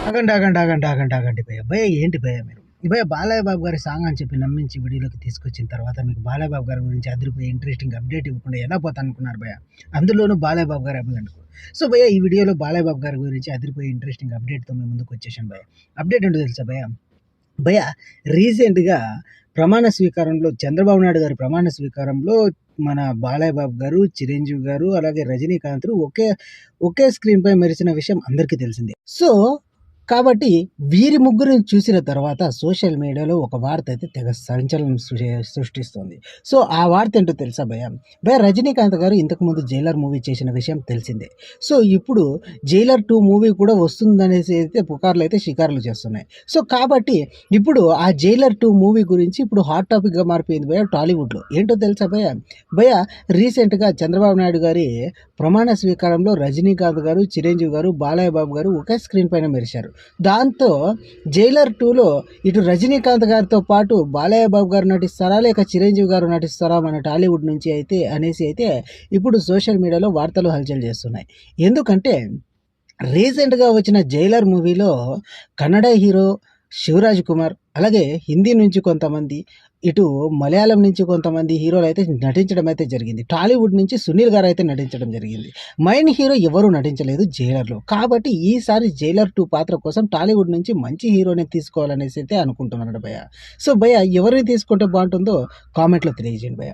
ఆగండి, ఆగండి, ఆగండి, ఆగండి, ఆగండి భయ్య. భయ్య ఏంటి భయ్య మీరు? భయ్య బాలయ్య బాబు గారి సాంగ్ అని చెప్పి నమ్మించి వీడియోలోకి తీసుకొచ్చిన తర్వాత మీకు బాలయ్య బాబు గారి గురించి అదిరిపోయి ఇంట్రెస్టింగ్ అప్డేట్ ఇవ్వకుండా ఎలా పోతా అనుకున్నారు భయ్య? అందులోనూ బాలయ్య బాబు గారి అభిమానులకు. సో భయ్య ఈ వీడియోలో బాలయ్య బాబు గారి గురించి అదిరిపోయి ఇంట్రెస్టింగ్ అప్డేట్తో మేము ముందుకు వచ్చేసాను భయ్య. అప్డేట్ ఏంటో తెలుసా భయ్య? భయ్య రీసెంట్‌గా ప్రమాణ స్వీకారంలో చంద్రబాబు నాయుడు గారి ప్రమాణ స్వీకారంలో మన బాలయ్య బాబు గారు, చిరంజీవి గారు అలాగే రజనీకాంత్‌లు ఒకే స్క్రీన్‌పై మెరిసిన విషయం అందరికీ తెలిసిందే. సో కాబట్టి వీరి ముగ్గురిని చూసిన తర్వాత సోషల్ మీడియాలో ఒక వార్త అయితే తెగ సంచలనం సృష్టిస్తోంది. సో ఆ వార్త ఏంటో తెలుసా భయ్య? భయ్య రజనీకాంత్ గారు ఇంతకుముందు 'జైలర్' మూవీ చేసిన విషయం తెలిసిందే. సో ఇప్పుడు 'జైలర్ 2' మూవీ కూడా వస్తుందనేసి అయితే పుకార్లు అయితే షికారులు చేస్తున్నాయి. సో కాబట్టి ఇప్పుడు ఆ 'జైలర్ 2' మూవీ గురించి ఇప్పుడు హాట్ టాపిక్గా మారిపోయింది భయ్య టాలీవుడ్లో. ఏంటో తెలుసా భయ్య? భయ్య రీసెంట్‌గా చంద్రబాబు నాయుడు గారి ప్రమాణ స్వీకారంలో రజనీకాంత్ గారు, చిరంజీవి గారు, బాలయ్య బాబు గారు ఒకే స్క్రీన్ పైన మెరిశారు. దాంతో 'జైలర్ 2'లో ఇటు రజనీకాంత్ గారితో పాటు బాలయ్య బాబు గారు నటిస్తారా లేక చిరంజీవి గారు నటిస్తారా మన టాలీవుడ్ నుంచి అయితే ఇప్పుడు సోషల్ మీడియాలో వార్తలు హల్చల్ చేస్తున్నాయి. ఎందుకంటే రీసెంట్‌గా వచ్చిన 'జైలర్' మూవీలో కన్నడ హీరో శివరాజ్ కుమార్, అలాగే హిందీ నుంచి కొంతమంది, ఇటు మలయాళం నుంచి కొంతమంది హీరోలు అయితే నటించడం అయితే జరిగింది. టాలీవుడ్ నుంచి సునీల్ గారు అయితే నటించడం జరిగింది. మెయిన్ హీరో ఎవరు నటించలేదు 'జైలర్'లో. కాబట్టి ఈసారి 'జైలర్ 2' పాత్ర కోసం టాలీవుడ్ నుంచి మంచి హీరోని తీసుకోవాలనేసి అయితే అనుకుంటున్నారట భయ్య. సో భయ్య ఎవరిని తీసుకుంటే బాగుంటుందో కామెంట్‌లో తెలియజేయండి భయ్య.